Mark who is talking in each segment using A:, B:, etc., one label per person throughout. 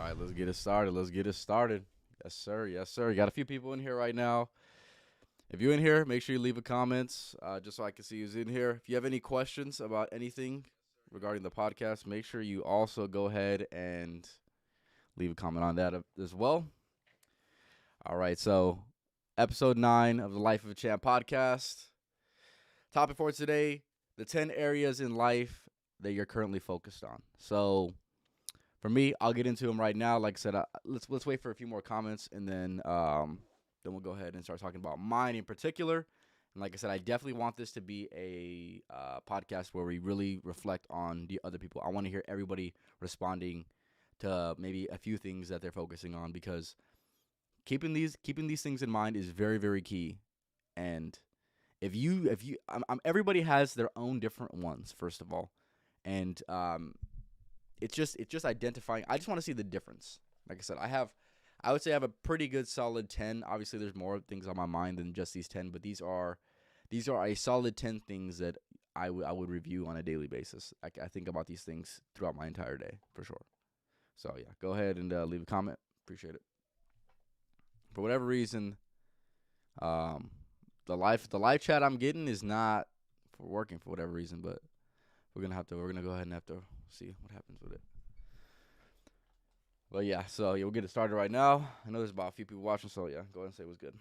A: right, let's get it started. Let's get it started. Yes, sir. Yes, sir. You got a few people in here right now. If you're in here, make sure you leave a comments just so I can see who's in here. If you have any questions about anything regarding the podcast, make sure you also go ahead and leave a comment on that as well. All right, so episode 9 of the Life of a Champ podcast. Topic for today, the 10 areas in life that you're currently focused on. So for me, I'll get into them right now. Like I said, let's wait for a few more comments, and then we'll go ahead and start talking about mine in particular. And like I said, I definitely want this to be a podcast where we really reflect on the other people. I want to hear everybody responding to maybe a few things that they're focusing on, because keeping these things in mind is very, very key. And everybody has their own different ones, first of all, and it's just identifying. I just want to see the difference. Like I said, I would say I have a pretty good solid 10. Obviously, there's more things on my mind than just these 10, but these are a solid 10 things that I would review on a daily basis. I think about these things throughout my entire day for sure. So yeah, go ahead and leave a comment. Appreciate it. For whatever reason, um, the live chat I'm getting is not working for whatever reason, but we're gonna go ahead and have to see what happens with it. But yeah, so yeah, we'll get it started right now. I know there's about a few people watching, so yeah, go ahead and say what's good.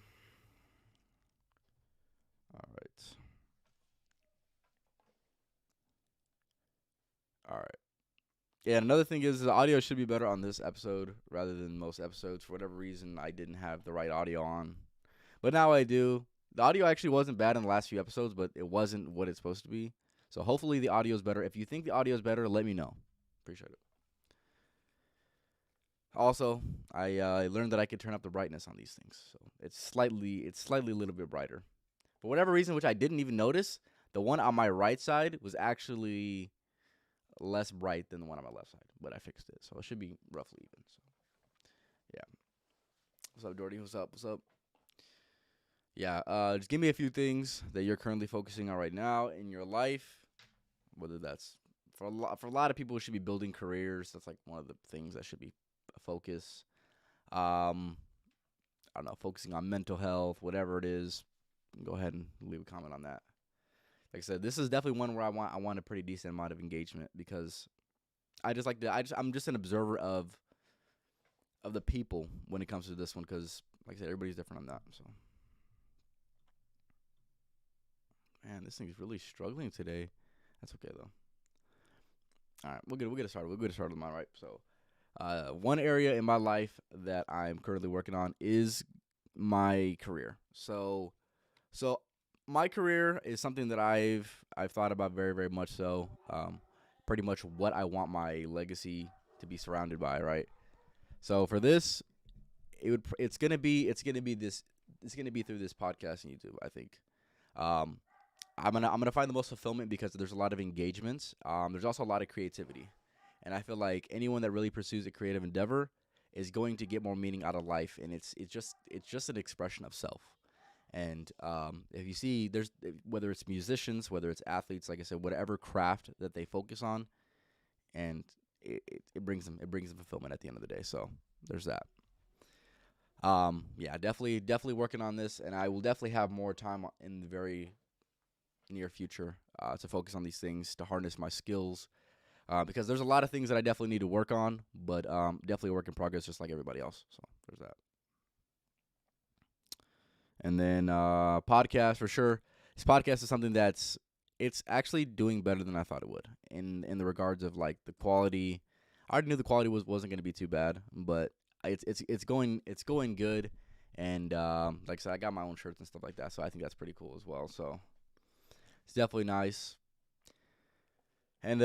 A: All right. All right. Yeah, another thing is the audio should be better on this episode rather than most episodes. For whatever reason, I didn't have the right audio on. But now I do. The audio actually wasn't bad in the last few episodes, but it wasn't what it's supposed to be. So hopefully the audio is better. If you think the audio is better, let me know. Appreciate it. Also, I learned that I could turn up the brightness on these things, so it's slightly a little bit brighter. For whatever reason, which I didn't even notice, the one on my right side was actually less bright than the one on my left side, but I fixed it, so it should be roughly even. So yeah, what's up, Jordy? What's up? What's up? Yeah, just give me a few things that you're currently focusing on right now in your life, whether that's for a lot of people, it should be building careers. That's like one of the things that should be a focus. Um, I don't know, focusing on mental health, whatever it is. Go ahead and leave a comment on that. Like I said, this is definitely one where I want a pretty decent amount of engagement, because I'm just an observer of the people when it comes to this one, because like I said, everybody's different on that. So man, this thing's really struggling today. That's okay though. All right, we'll get it started. We'll get it started on mine, right? So one area in my life that I'm currently working on is my career. So my career is something that I've thought about very, very much so. Pretty much what I want my legacy to be surrounded by, right? So for this, it's gonna be through this podcast and YouTube, I think. Um, I'm gonna find the most fulfillment because there's a lot of engagements. There's also a lot of creativity, and I feel like anyone that really pursues a creative endeavor is going to get more meaning out of life, and it's just an expression of self. And if you see, whether it's musicians, whether it's athletes, like I said, whatever craft that they focus on, and it brings them fulfillment at the end of the day. So there's that. Yeah, definitely working on this, and I will definitely have more time in the very near future to focus on these things, to harness my skills, because there's a lot of things that I definitely need to work on, but definitely a work in progress, just like everybody else. So there's that. And then podcast for sure. This podcast is something it's actually doing better than I thought it would in the regards of like the quality. I already knew the quality wasn't going to be too bad, but it's going good. And like I said, I got my own shirts and stuff like that, so I think that's pretty cool as well. So it's definitely nice. And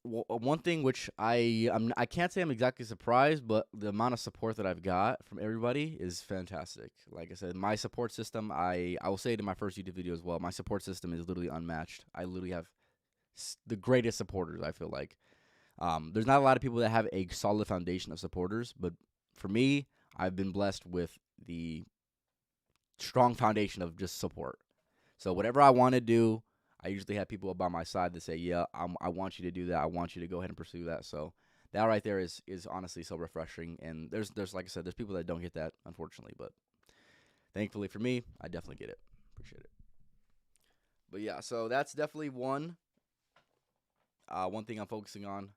A: one thing which I can't say I'm exactly surprised, but the amount of support that I've got from everybody is fantastic. Like I said, my support system, I will say it in my first YouTube video as well. My support system is literally unmatched. I literally have the greatest supporters. I feel like there's not a lot of people that have a solid foundation of supporters, but for me, I've been blessed with the strong foundation of just support. So whatever I want to do, I usually have people by my side that say, "Yeah, I want you to do that. I want you to go ahead and pursue that." So That right there is honestly so refreshing. And there's like I said, there's people that don't get that, unfortunately, but thankfully for me, I definitely get it. Appreciate it. But yeah, so that's definitely one thing I'm focusing on.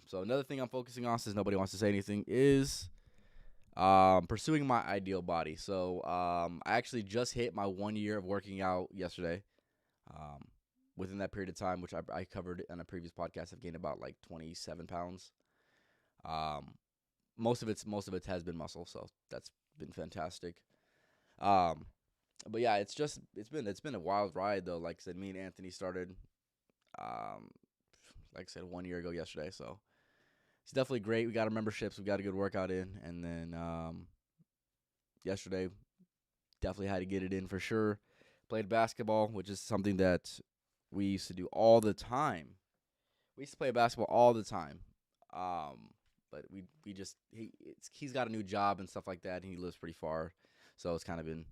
A: So another thing I'm focusing on, since nobody wants to say anything, is pursuing my ideal body. So I actually just hit my 1 year of working out yesterday. Um, Within that period of time, which I covered in a previous podcast, I've gained about like 27 pounds. Um, most of it has been muscle, so that's been fantastic. Um, but yeah, it's been a wild ride though. Like I said, me and Anthony started, um, like I said, 1 year ago yesterday. So it's definitely great. We got our memberships. We got a good workout in, and then yesterday definitely had to get it in for sure. Played basketball, which is something that we used to do all the time. We used to play basketball all the time. Um, but we just he's got a new job and stuff like that, and he lives pretty far, so it's kind of been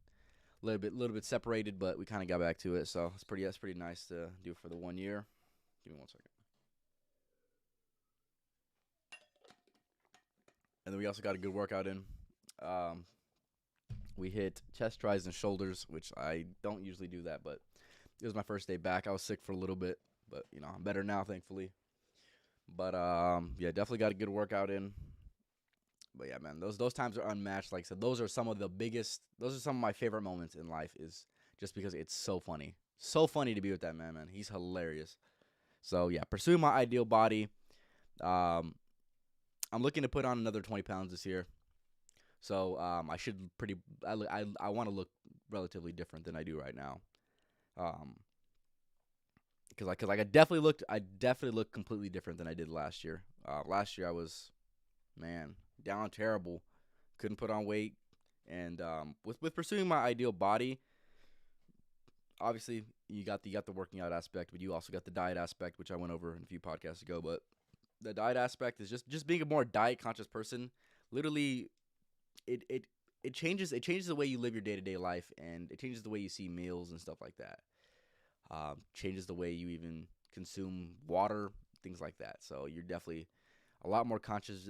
A: little bit separated. But we kind of got back to it, so that's pretty nice to do for the 1 year. Give me 1 second. And then we also got a good workout in. Um, we hit chest, tries, and shoulders, which I don't usually do that, but it was my first day back. I was sick for a little bit, but I'm better now, thankfully. But yeah, definitely got a good workout in. But yeah, man, those times are unmatched. Like I said, those are some of my favorite moments in life. Is just because it's so funny to be with that man. Man, he's hilarious. So yeah, pursuing my ideal body. Um, I'm looking to put on another 20 pounds this year. So I should pretty. I want to look relatively different than I do right now. Um, because I definitely look completely different than I did last year. Last year I was, man, down terrible, couldn't put on weight, and with pursuing my ideal body, obviously you got the working out aspect, but you also got the diet aspect, which I went over in a few podcasts ago. But the diet aspect is just being a more diet conscious person. Literally, it it it changes the way you live your day to day life, and it changes the way you see meals and stuff like that. Changes the way you even consume water, things like that. So you're definitely a lot more conscious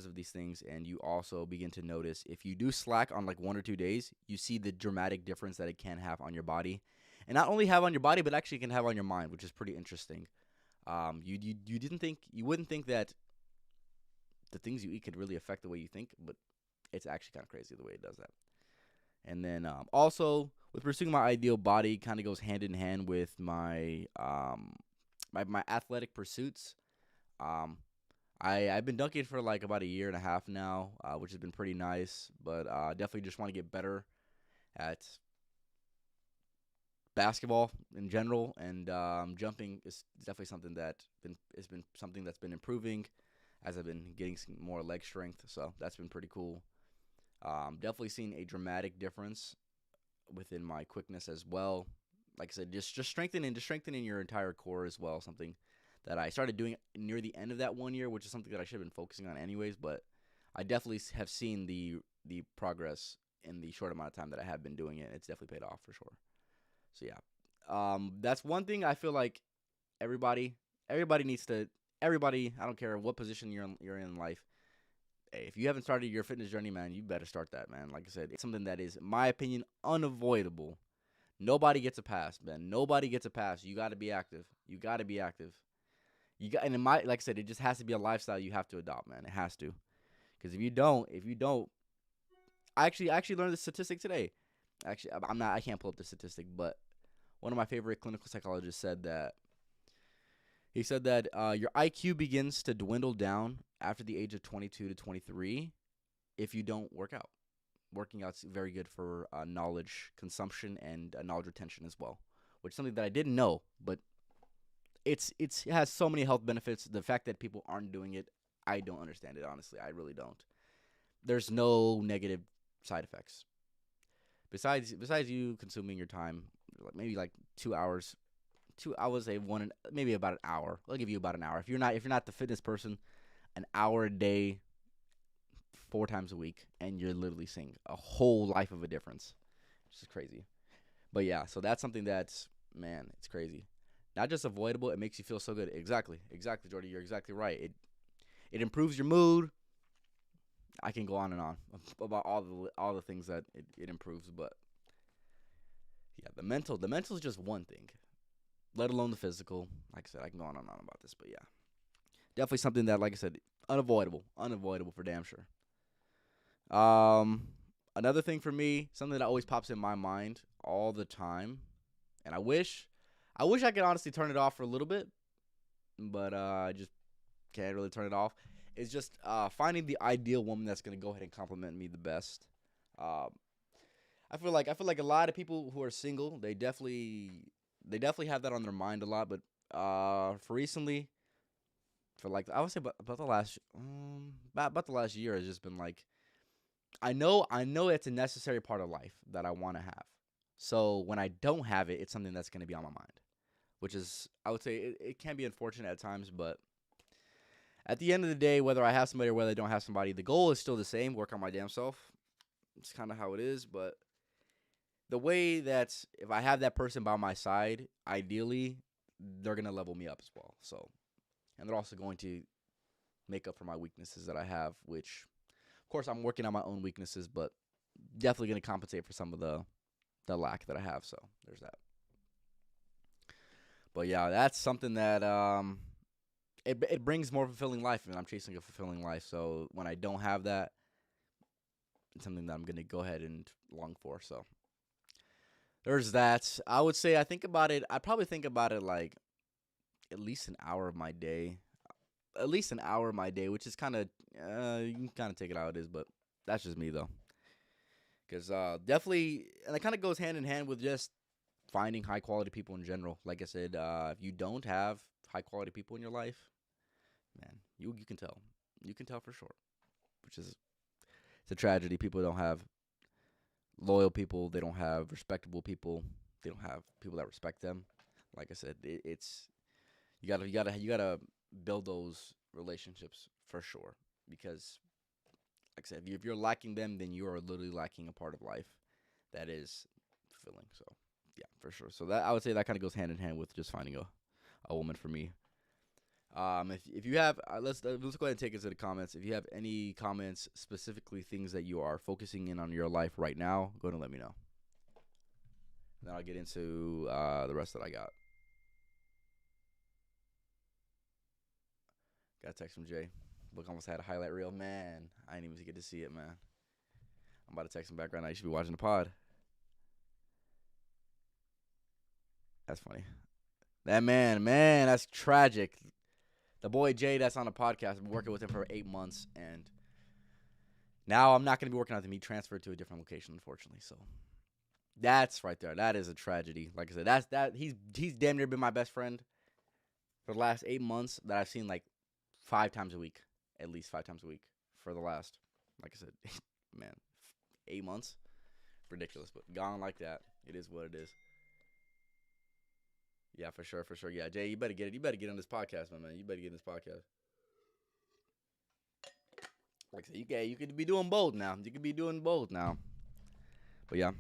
A: of these things, and you also begin to notice if you do slack on like 1 or 2 days, you see the dramatic difference that it can have on your body, and not only have on your body, but actually can have on your mind, which is pretty interesting. You wouldn't think that the things you eat could really affect the way you think, but it's actually kind of crazy the way it does that. And then also with pursuing my ideal body, kind of goes hand in hand with my athletic pursuits. Um, I've been dunking for like about a year and a half now, which has been pretty nice. But definitely just want to get better at basketball in general, and jumping is definitely something that's been improving as I've been getting some more leg strength. So that's been pretty cool. Definitely seen a dramatic difference within my quickness as well. Like I said, just strengthening your entire core as well. Something that I started doing near the end of that 1 year, which is something that I should have been focusing on anyways. But I definitely have seen the progress in the short amount of time that I have been doing it. It's definitely paid off for sure. So yeah, that's one thing I feel like everybody everybody needs to everybody. I don't care what position you're in life. Hey, if you haven't started your fitness journey, man, you better start that, man. Like I said, it's something that is, in my opinion, unavoidable. Nobody gets a pass, man. Nobody gets a pass. You got to be active. You got to be active. And like I said, it just has to be a lifestyle you have to adopt, man. It has to. Because if you don't, I actually learned this statistic today. Actually, I can't pull up the statistic, but one of my favorite clinical psychologists said that your IQ begins to dwindle down after the age of 22 to 23 if you don't work out. Working out's very good for knowledge consumption and knowledge retention as well, which is something that I didn't know, but it has so many health benefits. The fact that people aren't doing it, I don't understand it, honestly. I really don't. There's no negative side effects. Besides you consuming your time, maybe like 2 hours. I would say maybe about an hour. I'll give you about an hour. If you're not the fitness person, an hour a day, 4 times a week, and you're literally seeing a whole life of a difference, which is crazy. But yeah, so that's something that's, man, it's crazy. Not just avoidable, it makes you feel so good. Exactly, Jordy. You're exactly right. It improves your mood. I can go on and on about all the things that it improves, but yeah, the mental is just one thing, let alone the physical. Like I said, I can go on and on about this, but yeah, definitely something that, like I said, unavoidable for damn sure. Um, Another thing for me, something that always pops in my mind all the time, and I wish I could honestly turn it off for a little bit, but I just can't really turn it off. Is just finding the ideal woman that's gonna go ahead and compliment me the best. Um, I feel like a lot of people who are single, they definitely have that on their mind a lot. But for recently, for like I would say about the last about the last year has just been like I know it's a necessary part of life that I want to have. So when I don't have it, it's something that's going to be on my mind, which is I would say it can be unfortunate at times, but at the end of the day, whether I have somebody or whether I don't have somebody, the goal is still the same: work on my damn self. It's kind of how it is, but the way that if I have that person by my side, ideally, they're gonna level me up as well. So, and they're also going to make up for my weaknesses that I have, which, of course, I'm working on my own weaknesses, but definitely gonna compensate for some of the lack that I have. So there's that. But yeah, that's something that it brings more fulfilling life, and I'm chasing a fulfilling life. So when I don't have that, it's something that I'm gonna go ahead and long for. So there's that. I would say I think about it. I probably think about it like at least an hour of my day. At least an hour of my day, which is kind of you can kind of take it how it is, but that's just me though. Because definitely, and it kind of goes hand in hand with just finding high quality people in general. Like I said, if you don't have high quality people in your life, man, you can tell. You can tell for sure, which is it's a tragedy. People don't have loyal people. They don't have respectable people. They don't have people that respect them. Like I said, it's you gotta build those relationships for sure. Because, like I said, if you're lacking them, then you are literally lacking a part of life that is fulfilling. So, yeah, for sure. So that I would say that kind of goes hand in hand with just finding a woman for me. If you have let's go ahead and take it to the comments. If you have any comments, specifically things that you are focusing in on your life right now, go ahead and let me know. Then I'll get into the rest that I got. Got a text from Jay. Look, almost had a highlight reel. Man, I didn't even get to see it, man. I'm about to text him back right now. You should be watching the pod. That's funny. That man, that's tragic. The boy Jay that's on the podcast, I've been working with him for 8 months, and now I'm not going to be working on him. He transferred to a different location, unfortunately. So that's right there. That is a tragedy. Like I said, he's damn near been my best friend for the last 8 months that I've seen like 5 times a week, at least 5 times a week for the last, like I said, man, 8 months, ridiculous, but gone like that. It is what it is. Yeah, for sure, for sure. Yeah, Jay, you better get it. You better get on this podcast, my man. You better get in this podcast. Like I said, you could be doing both now. You could be doing both now. But yeah,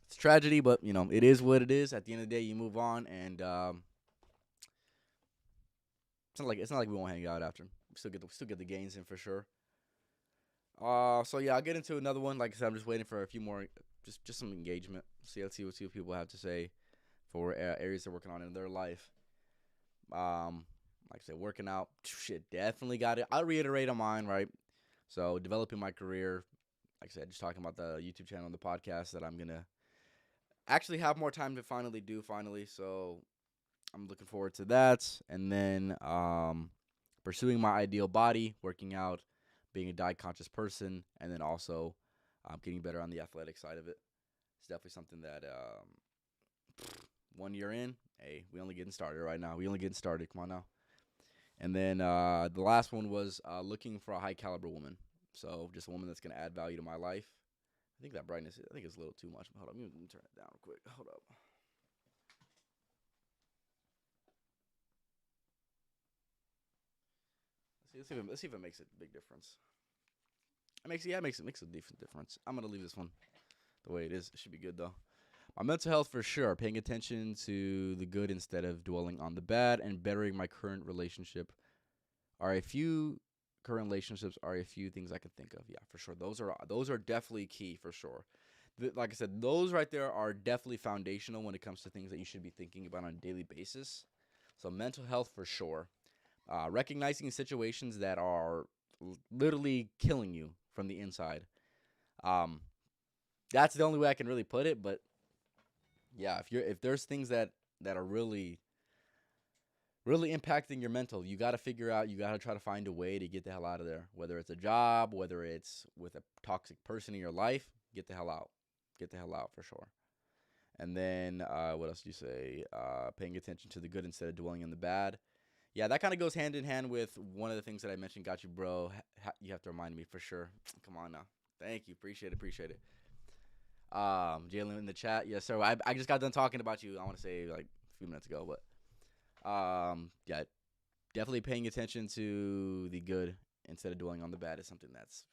A: it's a tragedy, but it is what it is. At the end of the day, you move on, and it's not like we won't hang out after. We still get the gains in for sure. So yeah, I'll get into another one. Like I said, I'm just waiting for a few more, just some engagement. Let's see what people have to say for areas they're working on in their life. Like I said, working out, shit, definitely got it. I'll reiterate on mine, right? So developing my career, like I said, just talking about the YouTube channel and the podcast that I'm gonna actually have more time to finally do. Finally, so I'm looking forward to that. And then pursuing my ideal body, working out, being a diet conscious person, and then also getting better on the athletic side of it. It's definitely something that 1 year in, hey, we only getting started right now. We only getting started. Come on now. And then the last one was looking for a high caliber woman. So just a woman that's gonna add value to my life. I think that brightness, I think it's a little too much. Hold up, let me turn it down real quick. Hold up. Let's see if it makes a big difference. It makes a decent difference. I'm gonna leave this one the way it is. It should be good though. My mental health for sure. Paying attention to the good instead of dwelling on the bad, and bettering my current relationship are a few current relationships are a few things I can think of. Yeah, for sure. Those are definitely key for sure. Like I said, those right there are definitely foundational when it comes to things that you should be thinking about on a daily basis. So mental health for sure. Recognizing situations that are literally killing you from the inside. Um, that's the only way I can really put it. But yeah, if there's things that are really impacting your mental, you got to figure out, you got to try to find a way to get the hell out of there. Whether it's a job, whether it's with a toxic person in your life, get the hell out. Get the hell out for sure. And then what else do you say? Paying attention to the good instead of dwelling on the bad. Yeah, that kind of goes hand in hand with one of the things that I mentioned. Got you, bro. You have to remind me for sure. Come on now. Thank you. Appreciate it. Appreciate it. Jalen in the chat. Yes, sir. I just got done talking about you. I want to say like a few minutes ago, but yeah, definitely paying attention to the good instead of dwelling on the bad is something that's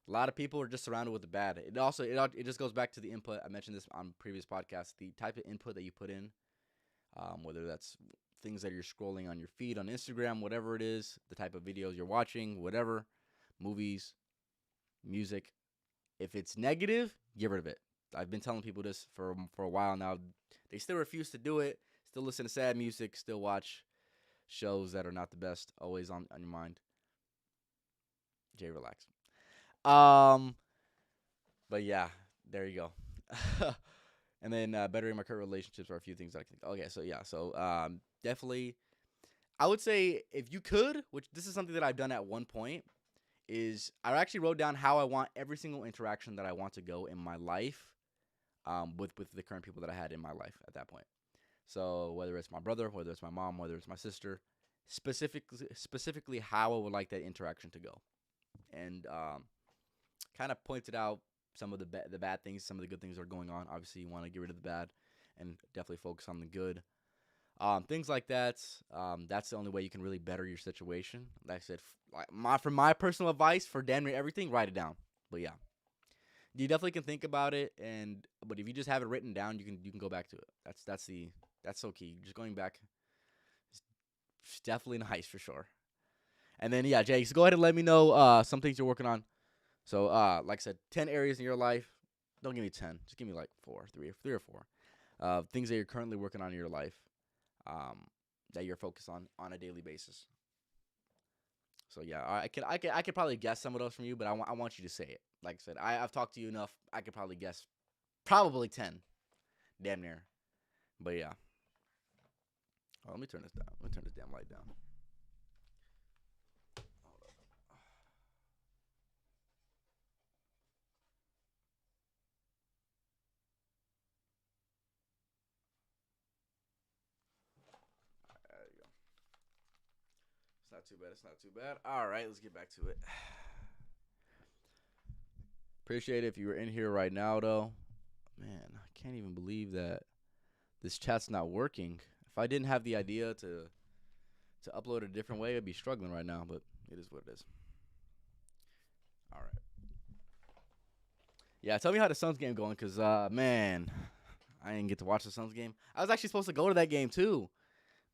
A: a lot of people are just surrounded with the bad. It just goes back to the input. I mentioned this on previous podcasts. The type of input that you put in, whether that's things that you're scrolling on your feed on Instagram, whatever it is, the type of videos you're watching, whatever, movies, music. If it's negative, get rid of it. I've been telling people this for a while now. They still refuse to do it. Still listen to sad music. Still watch shows that are not the best. Always on your mind. Jay, relax. Um, but yeah, there you go. And then bettering my current relationships are a few things I can think. Okay, so yeah, so definitely, I would say if you could, which this is something that I've done at one point, is I actually wrote down how I want every single interaction that I want to go in my life, with the current people that I had in my life at that point. So whether it's my brother, whether it's my mom, whether it's my sister, specifically how I would like that interaction to go, and kind of pointed out some of the bad things, some of the good things that are going on. Obviously, you want to get rid of the bad and definitely focus on the good. Things like that. That's the only way you can really better your situation. Like I said, for my personal advice for damn near everything, write it down. But yeah, you definitely can think about it, but if you just have it written down, you can go back to it. That's so key. Just going back is definitely nice for sure. And then yeah, Jay, so go ahead and let me know some things you're working on. So like I said, 10 areas in your life. Don't give me 10. Just give me like three or four. Things that you're currently working on in your life, um, that you're focused on a daily basis. So yeah, I could probably guess some of those from you, but I want you to say it. Like I said, I've talked to you enough. I could probably guess probably 10, damn near. But yeah. Oh, let me turn this down. Let me turn this damn light down. There you go. It's not too bad. It's not too bad. All right, let's get back to it. Appreciate it if you were in here right now, though. Man, I can't even believe that this chat's not working. If I didn't have the idea to upload it a different way, I'd be struggling right now, but it is what it is. All right. Yeah, tell me how the Suns game going, because, man, I didn't get to watch the Suns game. I was actually supposed to go to that game, too,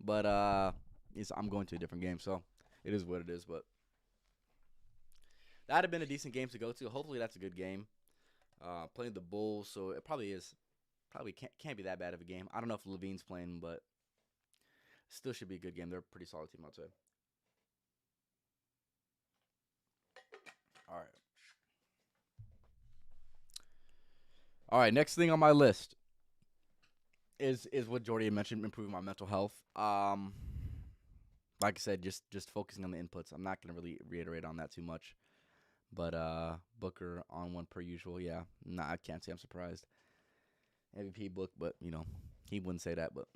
A: but I'm going to a different game, so it is what it is, but that'd have been a decent game to go to. Hopefully that's a good game. Playing the Bulls, so it probably is. Probably can't be that bad of a game. I don't know if Levine's playing, but still should be a good game. They're a pretty solid team, I'd say. All right. All right, next thing on my list is what Jordy had mentioned, improving my mental health. Like I said, just focusing on the inputs. I'm not gonna really reiterate on that too much. But Booker on one per usual. Yeah, nah, I can't say I'm surprised. MVP book, but he wouldn't say that. But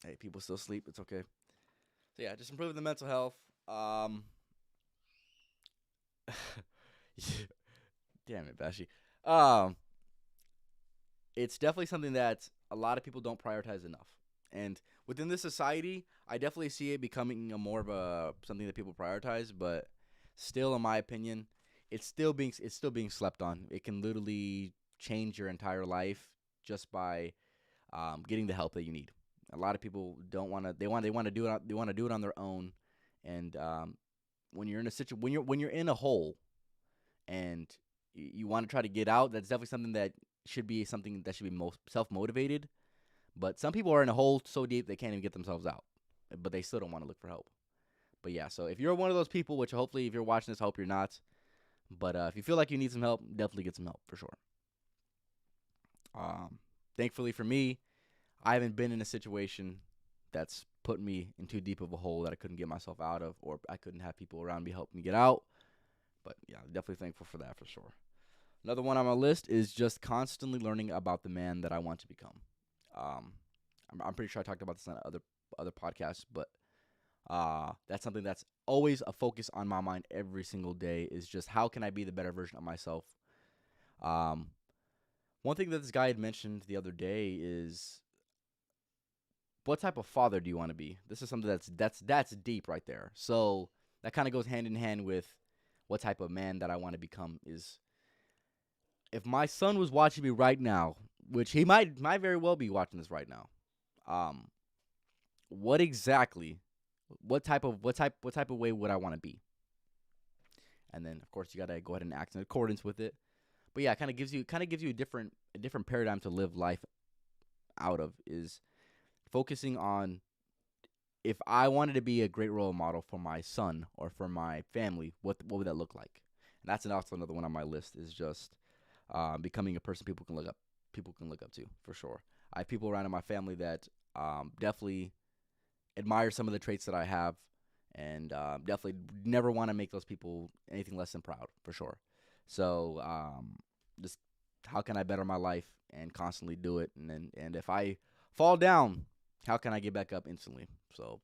A: hey, people still sleep. It's okay. So yeah, just improving the mental health. Damn it, Bashi. Um, it's definitely something that a lot of people don't prioritize enough. And within this society, I definitely see it becoming a more of a something that people prioritize. But still, in my opinion, it's still being slept on. It can literally change your entire life just by getting the help that you need. A lot of people don't want to. They want to do it. They want to do it on their own, And when you're in a when you're in a hole and you want to try to get out, that's definitely something that should be most self motivated. But some people are in a hole so deep they can't even get themselves out, but they still don't want to look for help. But yeah, so if you're one of those people, which hopefully if you're watching this, I hope you're not. But if you feel like you need some help, definitely get some help for sure. Um, Thankfully for me, I haven't been in a situation that's put me in too deep of a hole that I couldn't get myself out of, or I couldn't have people around me help me get out. But yeah, definitely thankful for that for sure. Another one on my list is just constantly learning about the man that I want to become. Um, I'm pretty sure I talked about this on other podcasts, but that's something that's always a focus on my mind every single day. Is just how can I be the better version of myself. Um, One thing that this guy had mentioned the other day is what type of father do you want to be? This is something that's deep right there. So that kind of goes hand in hand with what type of man that I want to become. Is if my son was watching me right now, which he might very well be watching this right now, um, what exactly, what type of way would I want to be? And then of course you gotta go ahead and act in accordance with it. But yeah, it kind of gives you a different paradigm to live life out of. Is focusing on if I wanted to be a great role model for my son or for my family, what would that look like? And that's also another one on my list is just becoming a person people can look up to for sure. I have people around in my family that definitely admire some of the traits that I have, and definitely never want to make those people anything less than proud for sure. So just how can I better my life and constantly do it, and if I fall down, how can I get back up instantly? So,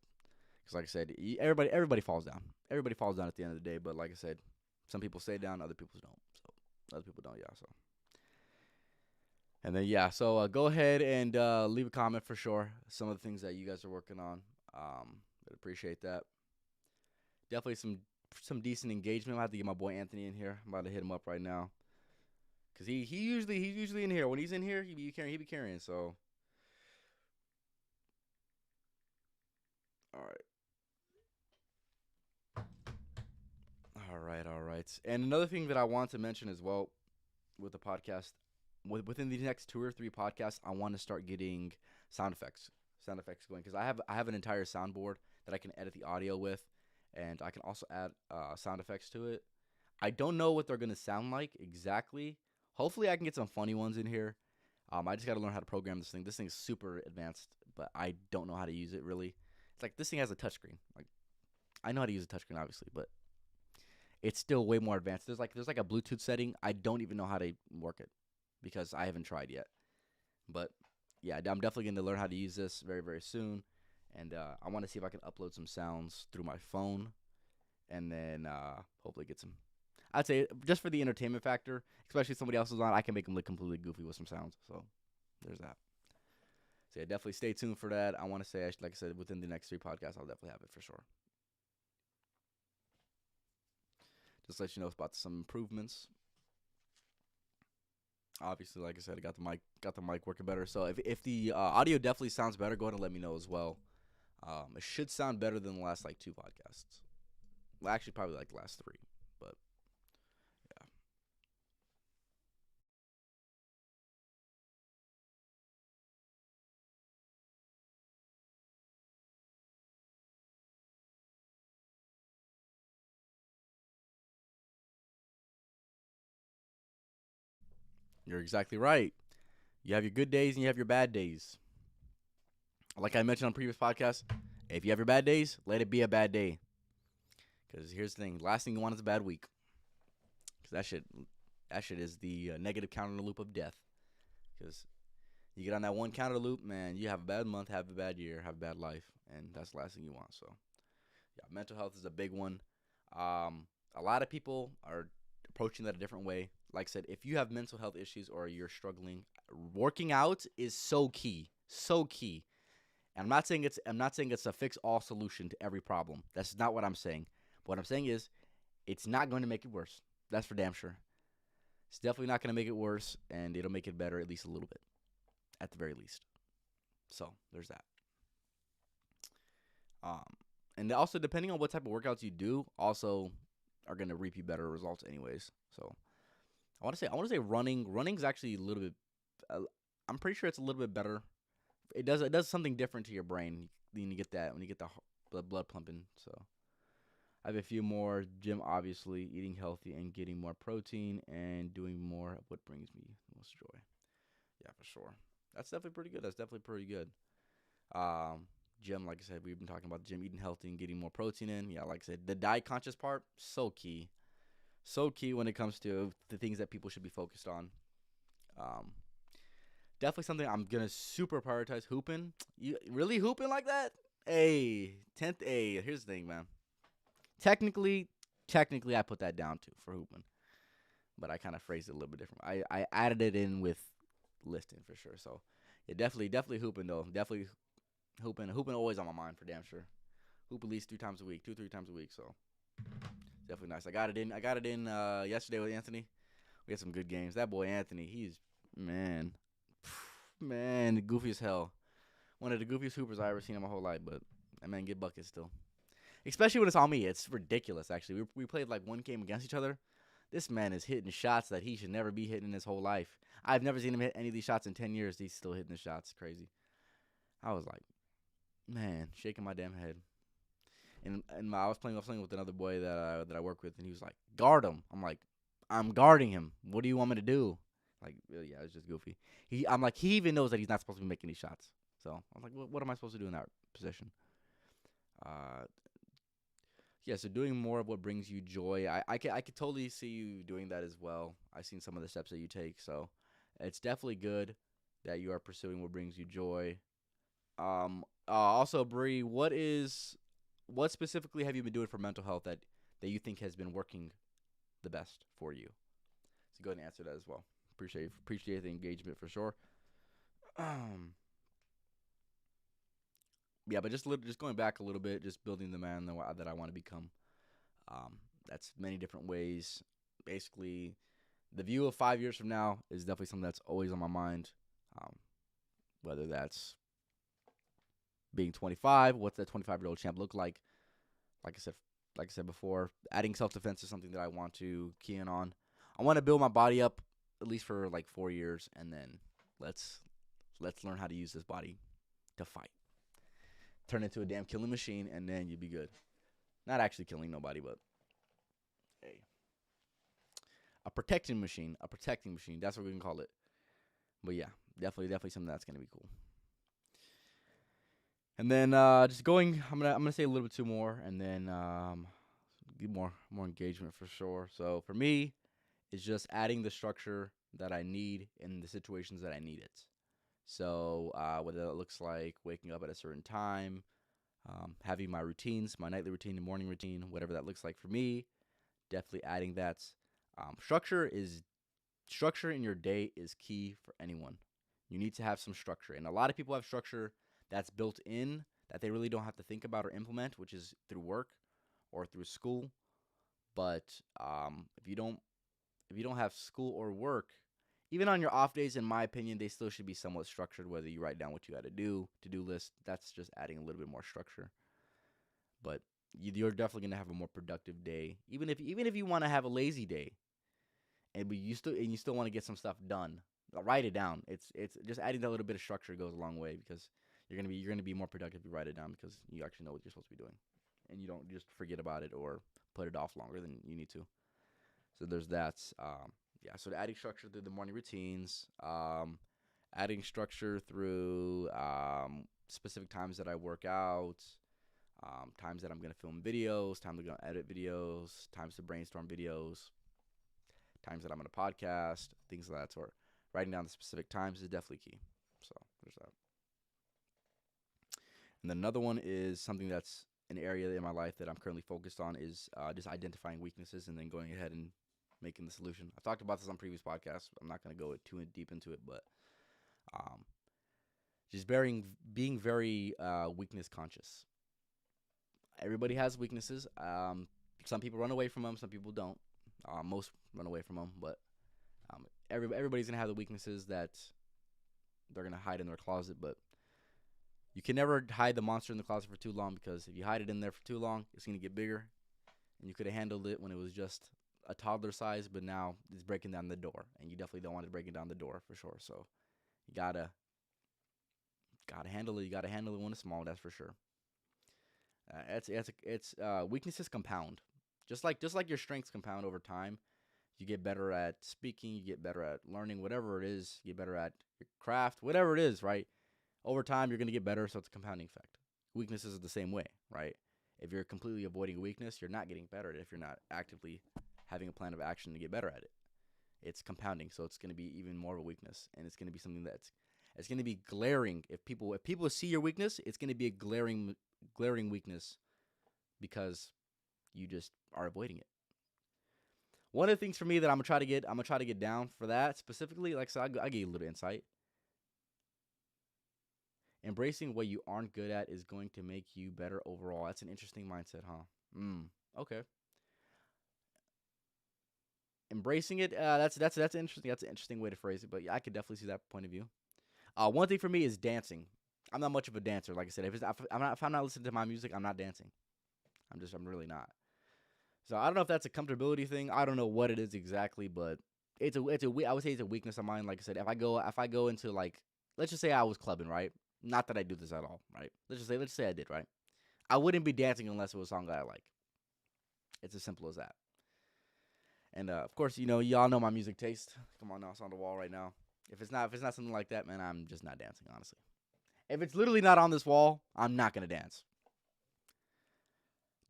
A: because like I said, everybody falls down. Everybody falls down at the end of the day. But like I said, some people stay down, other people don't. So other people don't. Yeah. So and then yeah. So go ahead and leave a comment for sure. Some of the things that you guys are working on. I'd appreciate that. Definitely some decent engagement. I have to get my boy Anthony in here. I'm about to hit him up right now. Cause he's usually in here. When he's in here, he be carrying. So all right. All right, all right. And another thing that I want to mention as well with the podcast, within the next 2 or 3 podcasts, I want to start getting sound effects going because I have an entire soundboard that I can edit the audio with, and I can also add sound effects to it. I don't know what they're gonna sound like exactly. Hopefully, I can get some funny ones in here. I just got to learn how to program this thing. This thing's super advanced, but I don't know how to use it really. It's like this thing has a touchscreen. Like I know how to use a touchscreen, obviously, but it's still way more advanced. There's like a Bluetooth setting. I don't even know how to work it because I haven't tried yet. But yeah, I'm definitely going to learn how to use this very very soon, and I want to see if I can upload some sounds through my phone, and then hopefully get some. I'd say just for the entertainment factor, especially if somebody else is on, I can make them look completely goofy with some sounds. So there's that. So yeah, definitely stay tuned for that. I want to say, like I said, within the next 3 podcasts, I'll definitely have it for sure. Just let you know about some improvements. Obviously, like I said, I got the mic working better. So if the audio definitely sounds better, go ahead and let me know as well. It should sound better than the last like 2 podcasts. Well, actually, probably like the last 3. But yeah, you're exactly right. You have your good days and you have your bad days. Like I mentioned on previous podcasts, if you have your bad days, let it be a bad day. Because here's the thing: last thing you want is a bad week. Because that shit is the negative counter loop of death. Because you get on that one counter loop, man, you have a bad month, have a bad year, have a bad life, and that's the last thing you want. So yeah, mental health is a big one. A lot of people are approaching that a different way. Like I said, if you have mental health issues or you're struggling, working out is so key, so key. And I'm not saying it's a fix all solution to every problem. That's not what I'm saying. What I'm saying is it's not going to make it worse. That's for damn sure. It's definitely not going to make it worse, and it'll make it better at least a little bit, at the very least. So there's that. Um, And also, depending on what type of workouts you do, also are gonna reap you better results, anyways. So I want to say running. Running's actually a little bit. Uh, I'm pretty sure it's a little bit better. It does something different to your brain when you get that when you get the blood pumping. So I have a few more. Gym, obviously, eating healthy and getting more protein and doing more of what brings me the most joy. Yeah, for sure. That's definitely pretty good. That's definitely pretty good. Um, Gym, like I said, we've been talking about the gym, eating healthy and getting more protein in. Yeah, like I said, the diet conscious part, so key. So key when it comes to the things that people should be focused on. Um, Definitely something I'm gonna super prioritize. Hooping, you really hooping like that? Hey, 10th. Hey, here's the thing, man. Technically, technically, I put that down too for hooping, but I kind of phrased it a little bit different. I added it in with lifting for sure. So yeah, definitely hooping though. Definitely hooping always on my mind for damn sure. Hoop at least 3 times a week, 3 times a week. So definitely nice. I got it in yesterday with Anthony. We had some good games. That boy Anthony, he's man, man, goofy as hell. One of the goofiest hoopers I ever seen in my whole life. But that man get buckets still, especially when it's on me. It's ridiculous. Actually, we played like one game against each other. This man is hitting shots that he should never be hitting his whole life. I've never seen him hit any of these shots in 10 years. He's still hitting the shots. Crazy. I was like, man, shaking my damn head. And I was playing with another boy that I work with, and he was like, guard him. I'm like, I'm guarding him. What do you want me to do? Like, yeah, it's just goofy. I'm like, he even knows that he's not supposed to be making these shots. So I'm like, what am I supposed to do in that position? Uh, yeah. So doing more of what brings you joy. I could totally see you doing that as well. I've seen some of the steps that you take. So it's definitely good that you are pursuing what brings you joy. Also, Bree, what specifically have you been doing for mental health that you think has been working the best for you? So go ahead and answer that as well. Appreciate the engagement for sure. Um, yeah, but just going back a little bit, just building the man that I want to become. Um, that's many different ways. Basically, the view of 5 years from now is definitely something that's always on my mind. Um, whether that's being 25, what's that 25-year-old champ look like? Like I said, like I said before, adding self defense is something that I want to key in on. I want to build my body up at least for like 4 years, and then let's learn how to use this body to fight. Turn into a damn killing machine, and then you'd be good. Not actually killing nobody, but hey, a protecting machine. A protecting machine. That's what we can call it. But yeah, definitely something that's gonna be cool. And then just going, I'm gonna say a little bit two more, and then get more engagement for sure. So for me, it's just adding the structure that I need in the situations that I need it. So whether it looks like waking up at a certain time, having my routines, my nightly routine, the morning routine, whatever that looks like for me, definitely adding that. Structure in your day is key for anyone. You need to have some structure, and a lot of people have structure that's built in that they really don't have to think about or implement, which is through work or through school. But if you don't have school or work, even on your off days, in my opinion, they still should be somewhat structured. Whether you write down what you got to do list, that's just adding a little bit more structure. But you're definitely gonna have a more productive day, even if you want to have a lazy day, and you still want to get some stuff done. Write it down. It's just adding that little bit of structure goes a long way because you're gonna be more productive if you write it down because you actually know what you're supposed to be doing, and you don't just forget about it or put it off longer than you need to. So there's that. Yeah. So adding structure through the morning routines. Adding structure through specific times that I work out. Times that I'm gonna film videos. Times I'm gonna edit videos. Times to brainstorm videos. Times that I'm gonna podcast. Things of that sort. Writing down the specific times is definitely key. So there's that. And then another one is something that's an area in my life that I'm currently focused on is just identifying weaknesses and then going ahead and making the solution. I've talked about this on previous podcasts. I'm not going to go too deep into it, but um, just being very weakness conscious. Everybody has weaknesses. Some people run away from them. Some people don't. Most run away from them, but everybody's going to have the weaknesses that they're going to hide in their closet, but You can never hide the monster in the closet for too long, because if you hide it in there for too long, it's gonna get bigger. And you could have handled it when it was just a toddler size, but now it's breaking down the door, and you definitely don't want it breaking down the door for sure. So you gotta handle it. You gotta handle it when it's small. That's for sure. It's weaknesses compound, just like your strengths compound over time. You get better at speaking. You get better at learning whatever it is. You get better at your craft, whatever it is. Right. Over time, you're gonna get better. So it's a compounding effect. Weaknesses are the same way. Right. If you're completely avoiding a weakness, you're not getting better at it if you're not actively having a plan of action to get better at it. It's compounding, so it's going to be even more of a weakness, and it's going to be something that's it's going to be glaring. If people see your weakness, it's going to be a glaring weakness because you just are avoiding it. One of the things for me that I'm gonna try to get down for that specifically, like so, I gave you a little insight. Embracing what you aren't good at is going to make you better overall. That's an interesting mindset, huh? Okay. Embracing it. That's interesting. That's an interesting way to phrase it. But yeah, I could definitely see that point of view. One thing for me is dancing. I'm not much of a dancer. Like I said, if I'm not listening to my music, I'm not dancing. I'm really not. So I don't know if that's a comfortability thing. I don't know what it is exactly, but I would say it's a weakness of mine. Like I said, if I go into, like, let's just say I was clubbing, right? Not that I do this at all, right? Let's just say I did, right? I wouldn't be dancing unless it was a song that I like. It's as simple as that. And of course, y'all know my music taste. Come on now, it's on the wall right now. If it's not something like that, man, I'm just not dancing, honestly. If it's literally not on this wall, I'm not gonna dance.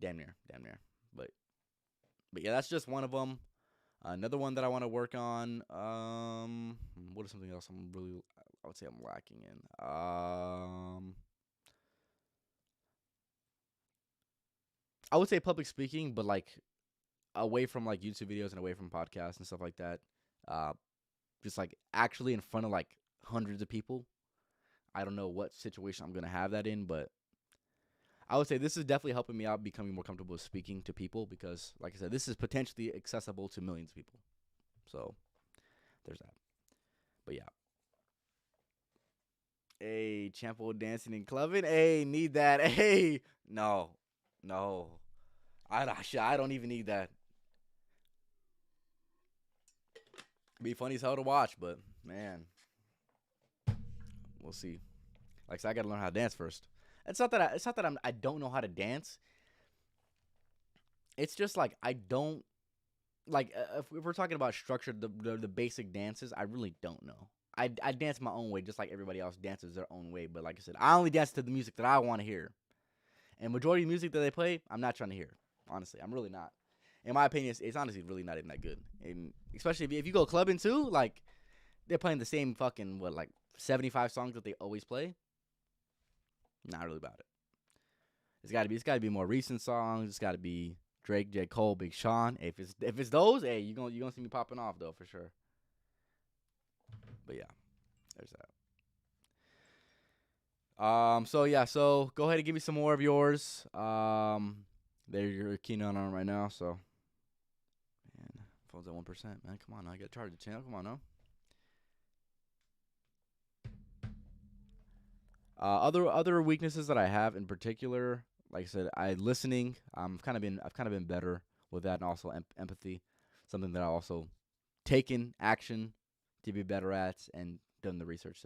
A: Damn near, damn near. But but yeah, that's just one of them. Another one that I want to work on. What is something else I would say I'm lacking in. I would say public speaking, but like away from like YouTube videos and away from podcasts and stuff like that. Uh, just like actually in front of like hundreds of people. I don't know what situation I'm gonna have that in, but I would say this is definitely helping me out becoming more comfortable with speaking to people because, like I said, this is potentially accessible to millions of people. So there's that. But yeah, hey, Champo dancing and clubbing. Hey, need that. Hey, no, no, I don't even need that. Be funny as hell to watch, but man, we'll see. Like I said, I gotta learn how to dance first. It's not that I don't know how to dance. It's just like I don't like if we're talking about structure, the basic dances, I really don't know. I dance my own way, just like everybody else dances their own way. But like I said, I only dance to the music that I want to hear, and majority of the music that they play, I'm not trying to hear. Honestly, I'm really not. In my opinion, it's honestly really not even that good. And especially if you go clubbing too, like they're playing the same fucking what like 75 songs that they always play. Not really about it. It's got to be more recent songs. It's got to be Drake, J. Cole, Big Sean. If it's those, hey, you gonna see me popping off though for sure. But yeah, there's that. So yeah, so go ahead and give me some more of yours. There you're keying on right now. So man, phone's at 1%. Man, come on, now. I got to charge the channel. Come on now. Other weaknesses that I have in particular, like I said, I've kind of been better with that, and also empathy, something that I also taken action to be better at and done the research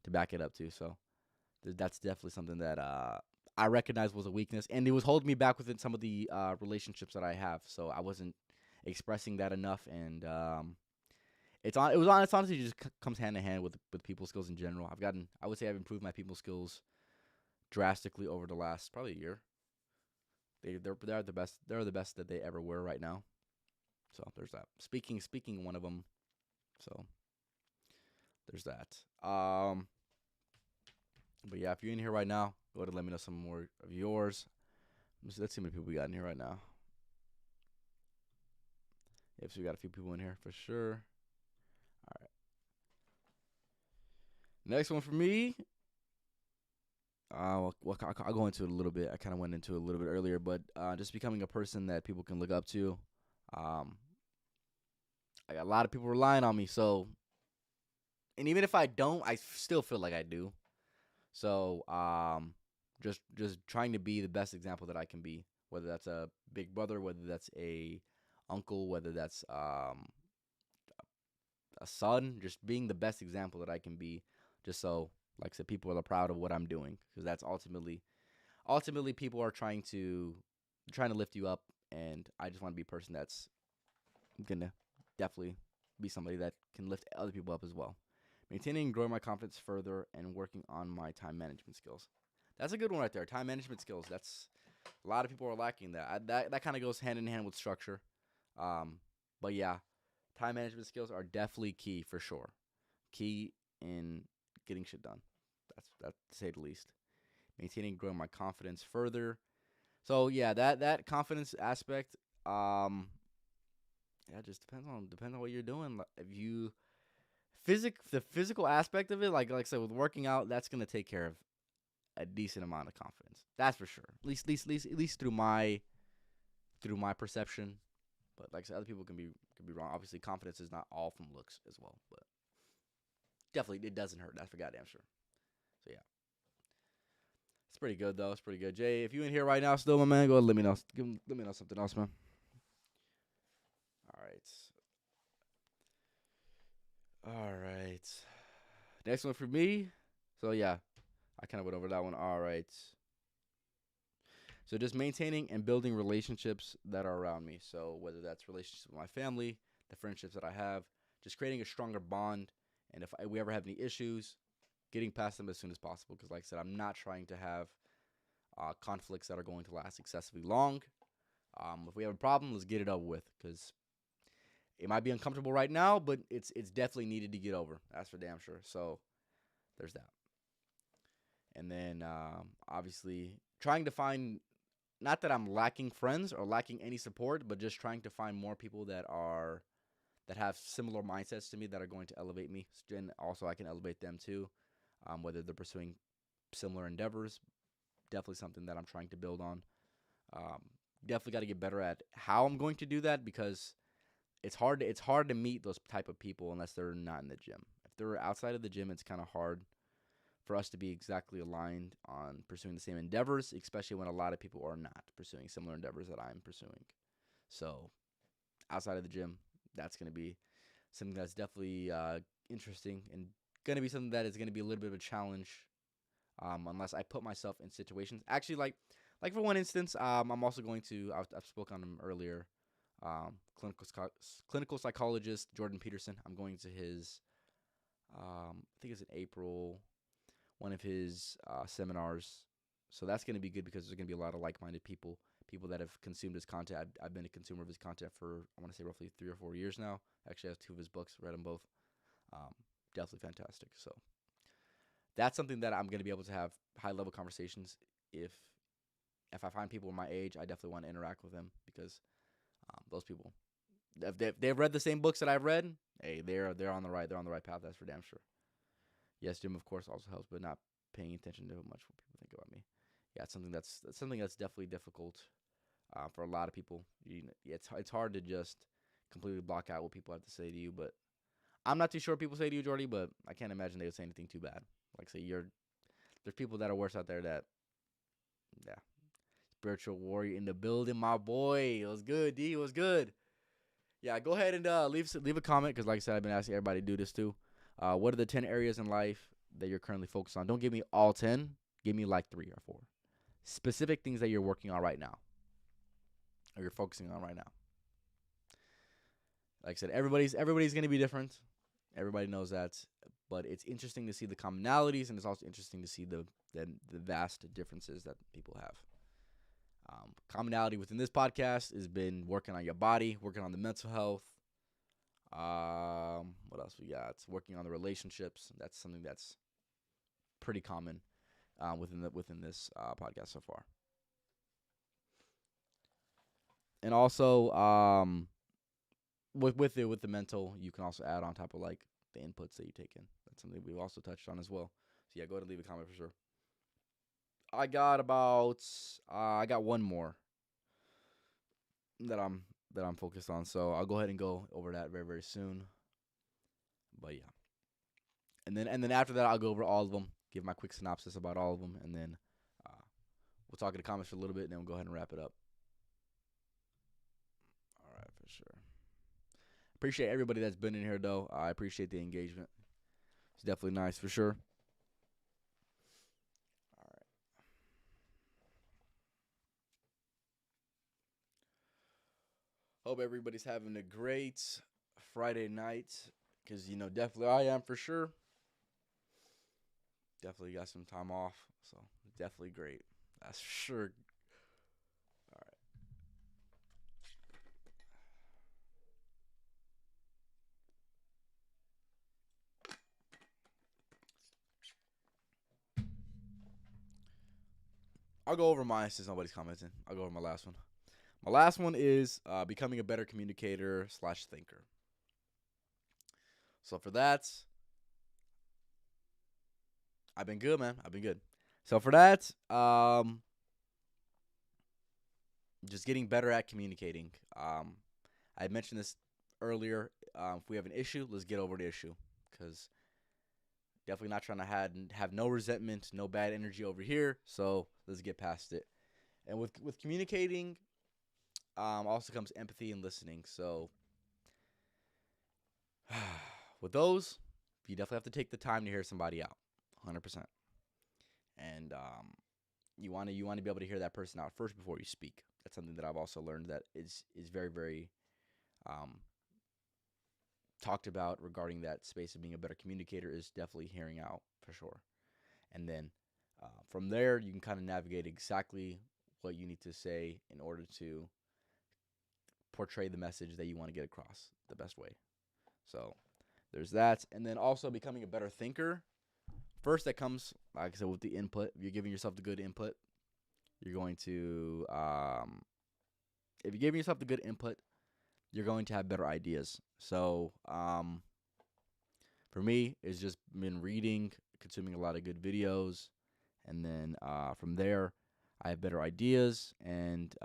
A: to back it up too. So that's definitely something that I recognize was a weakness, and it was holding me back within some of the relationships that I have. So I wasn't expressing that enough, and it's honestly just comes hand in hand with people skills in general. I would say I've improved my people skills drastically over the last probably a year. They're the best. They're the best that they ever were right now. So there's that. Speaking one of them. So there's that. But yeah, if you're in here right now, go ahead and let me know some more of yours. Let's see how many people we got in here right now. Yep, so we got a few people in here for sure. All right. Next one for me. I'll go into it a little bit. I kind of went into it a little bit earlier, but just becoming a person that people can look up to. Um, I got a lot of people relying on me, so and even if I don't, I still feel like I do. So just trying to be the best example that I can be, whether that's a big brother, whether that's a uncle, whether that's a son, just being the best example that I can be, just so, like I said, people are proud of what I'm doing, because that's ultimately people are trying to lift you up, and I just want to be a person that's gonna definitely be somebody that can lift other people up as well. Maintaining and growing my confidence further and working on my time management skills. That's a good one right there. Time management skills. That's a lot of people are lacking that. That kind of goes hand in hand with structure. Um, but yeah, time management skills are definitely key for sure. Key in getting shit done. That's to say the least. Maintaining and growing my confidence further. So yeah, that confidence aspect. Yeah, it just depends on what you're doing. If you the physical aspect of it, like I said, with working out, that's gonna take care of a decent amount of confidence. That's for sure. At least through my perception. But like I said, other people can be wrong. Obviously, confidence is not all from looks as well, but definitely it doesn't hurt. That's for goddamn sure. So yeah, it's pretty good though. It's pretty good. Jay, if you in here right now, still my man, go ahead and let me know. Let me know something else, man. All right. All right. Next one for me. So yeah, I kind of went over that one. All right. So just maintaining and building relationships that are around me. So whether that's relationships with my family, the friendships that I have, just creating a stronger bond. And if we ever have any issues, getting past them as soon as possible. Because like I said, I'm not trying to have conflicts that are going to last excessively long. If we have a problem, let's get it over with. Because it might be uncomfortable right now, but it's definitely needed to get over. That's for damn sure. So there's that. And then obviously trying to find, not that I'm lacking friends or lacking any support, but just trying to find more people that have similar mindsets to me that are going to elevate me, and also I can elevate them too, whether they're pursuing similar endeavors. Definitely something that I'm trying to build on. Um, Definitely got to get better at how I'm going to do that, because it's hard to meet those type of people unless they're not in the gym. If they're outside of the gym, it's kind of hard for us to be exactly aligned on pursuing the same endeavors, especially when a lot of people are not pursuing similar endeavors that I'm pursuing. So outside of the gym, that's going to be something that's definitely interesting, and going to be something that is going to be a little bit of a challenge, unless I put myself in situations. Actually, like for one instance, I'm also going to, I've spoken on him earlier, clinical psychologist Jordan Peterson. I'm going to his, I think it's in April, one of his seminars. So that's going to be good, because there's going to be a lot of like-minded people that have consumed his content. I've been a consumer of his content for, I want to say, roughly 3 or 4 years now. Actually, I have two of his books, read them both. Um, Definitely fantastic. So that's something that I'm going to be able to have high-level conversations. If I find people my age, I definitely want to interact with them, because those people, if they've read the same books that I've read, hey, they're on the right path. That's for damn sure. Yes, gym of course also helps, but not paying attention to much what people think about me. Yeah, it's something that's definitely difficult for a lot of people. It's hard to just completely block out what people have to say to you. But I'm not too sure what people say to you, Jordy. But I can't imagine they would say anything too bad. Like say there's people that are worse out there. That yeah, spiritual warrior in the building, my boy. It was good, D. It was good. Yeah, go ahead and leave a comment, because like I said, I've been asking everybody to do this too. What are the 10 areas in life that you're currently focused on? Don't give me all 10. Give me like 3 or 4 specific things that you're working on right now, or you're focusing on right now. Like I said, everybody's gonna be different. Everybody knows that, but it's interesting to see the commonalities, and it's also interesting to see the vast differences that people have. Commonality within this podcast has been working on your body, working on the mental health. What else we got? Working on the relationships. That's something that's pretty common within this podcast so far. And also, with the mental, you can also add on top of like the inputs that you take in. That's something we've also touched on as well. So yeah, go ahead and leave a comment for sure. I got one more that I'm focused on. So I'll go ahead and go over that very very soon. But yeah, and then after that, I'll go over all of them. give my quick synopsis about all of them, and then uh, we'll talk in the comments for a little bit, and then we'll go ahead and wrap it up. All right, for sure. Appreciate everybody that's been in here, though. I appreciate the engagement. It's definitely nice, for sure. All right. Hope everybody's having a great Friday night, because, definitely I am, for sure. Definitely got some time off, so definitely great. That's for sure. All right. I'll go over mine since nobody's commenting. I'll go over my last one. My last one is becoming a better communicator slash thinker. So for that, I've been good, man. I've been good. So for that, just getting better at communicating. I mentioned this earlier. If we have an issue, let's get over the issue, because definitely not trying to have no resentment, no bad energy over here. So let's get past it. And with communicating, also comes empathy and listening. So with those, you definitely have to take the time to hear somebody out, 100%. And you want to be able to hear that person out first before you speak. That's something that I've also learned that is very, very talked about regarding that space of being a better communicator, is definitely hearing out, for sure. And then from there, you can kind of navigate exactly what you need to say in order to portray the message that you want to get across the best way. So there's that. And then also becoming a better thinker. First, that comes, like I said, with the input. If you're giving yourself the good input, you're going to, if you're giving yourself the good input, you're going to have better ideas. So for me, it's just been reading, consuming a lot of good videos, and then from there, I have better ideas, and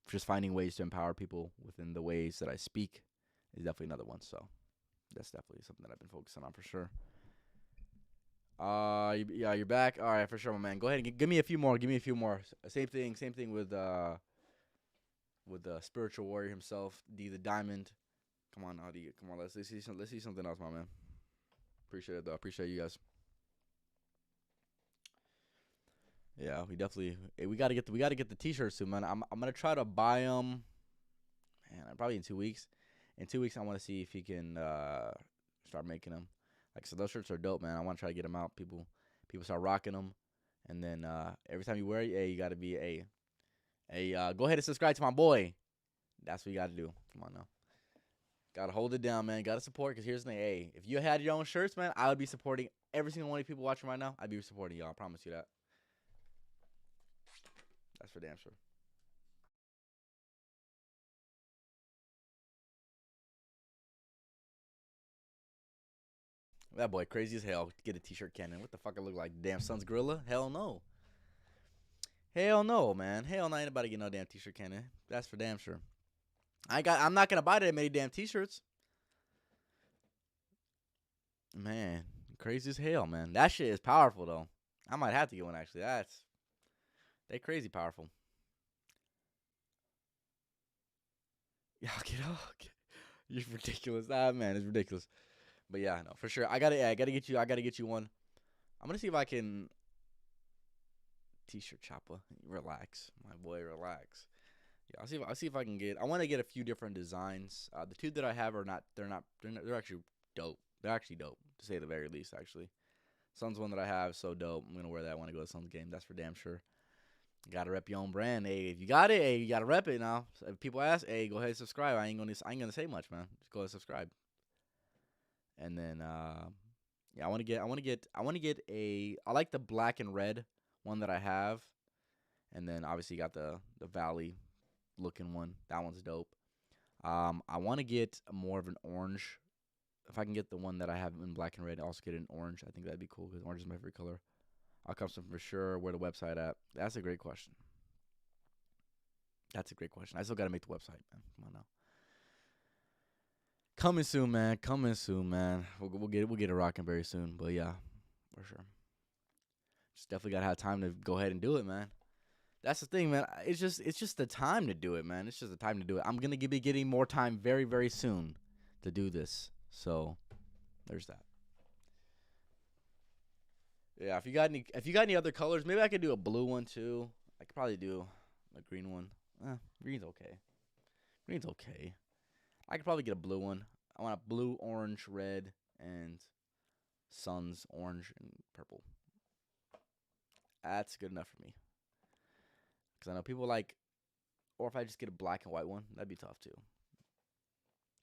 A: just finding ways to empower people within the ways that I speak is definitely another one. So that's definitely something that I've been focusing on, for sure. Yeah, you're back. All right, for sure, my man. Go ahead and give me a few more. Give me a few more. Same thing with the spiritual warrior himself, D the Diamond. Come on, Audi. Come on, let's see something else, my man. Appreciate it, though. Appreciate you guys. Yeah, we gotta get the t-shirts soon, man. I'm gonna try to buy them, man. Probably in 2 weeks. In 2 weeks, I want to see if he can start making them. Like, so those shirts are dope, man. I want to try to get them out. People start rocking them, and then every time you wear it, you gotta be go ahead and subscribe to my boy. That's what you gotta do. Come on now. Gotta hold it down, man. Gotta support, because here's the thing. If you had your own shirts, man, I would be supporting every single one of you people watching right now. I'd be supporting y'all. I promise you that. That's for damn sure. That boy crazy as hell. Get a t-shirt cannon. What the fuck I look like? Damn Sun's gorilla? Hell no. Hell no, man. Hell no. Ain't nobody get no damn t-shirt cannon. That's for damn sure. I'm not gonna buy that many damn t-shirts. Man, crazy as hell, man. That shit is powerful though. I might have to get one actually. They crazy powerful. Yeah, get off. You're ridiculous. Ah, man, it's ridiculous. But yeah, no, for sure. I gotta get you one. I'm gonna see if I can t-shirt chopper. Relax, my boy, relax. Yeah, I'll see if I can get. I want to get a few different designs. The two that I have are not. They're actually dope. They're actually dope, to say the very least. Actually, Suns one that I have, so dope. I'm gonna wear that when I go to Suns game. That's for damn sure. You gotta rep your own brand. Hey, if you got it, hey, you gotta rep it now. So if people ask, hey, go ahead and subscribe. I ain't gonna say much, man. Just go ahead and subscribe. And then yeah, I wanna get a. I like the black and red one that I have, and then obviously you got the Valley looking one. That one's dope. I want to get more of an orange. If I can get the one that I have in black and red, also get an orange. I think that'd be cool, because orange is my favorite color. I'll custom for sure. Where the website at? That's a great question. That's a great question. I still gotta make the website, man. Come on now. Coming soon, man. Coming soon, man. We'll get it rocking very soon. But yeah, for sure. Just definitely gotta have time to go ahead and do it, man. That's the thing, man. It's just the time to do it, man. It's just the time to do it. I'm gonna be getting more time very very soon to do this. So there's that. Yeah, if you got any other colors, maybe I could do a blue one too. I could probably do a green one. Green's okay. Green's okay. I could probably get a blue one. I want a blue, orange, red, and suns orange and purple. That's good enough for me. Cause I know people like, or if I just get a black and white one, that'd be tough too.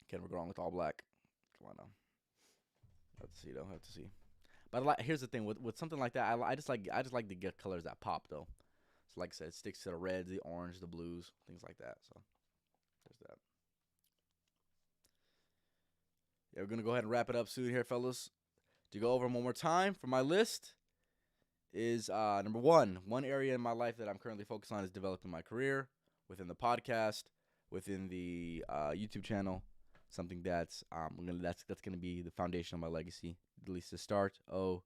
A: Can't go wrong with all black. Come on now. Have to see though. Have to see. But here's the thing with something like that. I just like to get colors that pop though. So like I said, it sticks to the reds, the orange, the blues, things like that. So there's that. Yeah, we're gonna go ahead and wrap it up soon here, fellas. To go over 'em one more time for my list is number one. One area in my life that I'm currently focused on is developing my career within the podcast, within the YouTube channel. Something that's gonna be the foundation of my legacy, at least to start. Oh,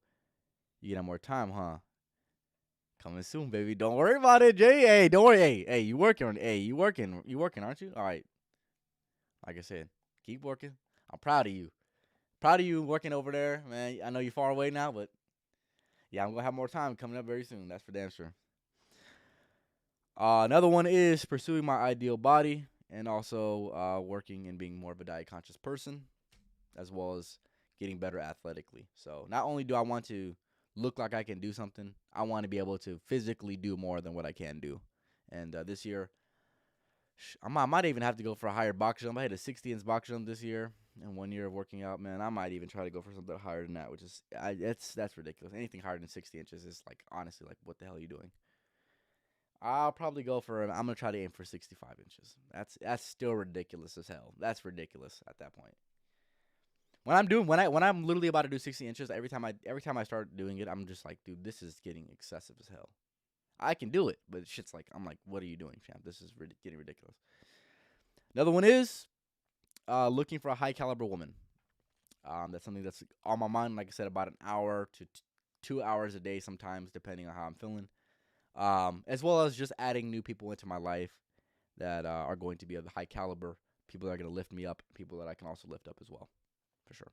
A: you got more time, huh? Coming soon, baby. Don't worry about it, Jay. Hey, don't worry. Hey, you working on? Hey, you working, aren't you? All right. Like I said, keep working. I'm proud of you. Proud of you working over there, man. I know you're far away now, but yeah, I'm gonna have more time coming up very soon. That's for damn sure. Another one is pursuing my ideal body and also working and being more of a diet conscious person, as well as getting better athletically. So not only do I want to look like I can do something, I want to be able to physically do more than what I can do. And this year, I might even have to go for a higher box jump. I hit a 60-inch box jump this year. In 1 year of working out, man, I might even try to go for something higher than that, which is that's ridiculous. Anything higher than 60 inches is like honestly like what the hell are you doing? I'll probably go for. I'm gonna try to aim for 65 inches. That's still ridiculous as hell. That's ridiculous at that point. When I'm literally about to do 60 inches, every time I start doing it, I'm just like, dude, this is getting excessive as hell. I can do it, but shit's like I'm like, what are you doing, champ? This is getting ridiculous. Another one is looking for a high caliber woman. That's something that's on my mind. Like I said, about an hour to 2 hours a day, sometimes depending on how I'm feeling. As well as just adding new people into my life that are going to be of high caliber, people that are going to lift me up, people that I can also lift up as well, for sure.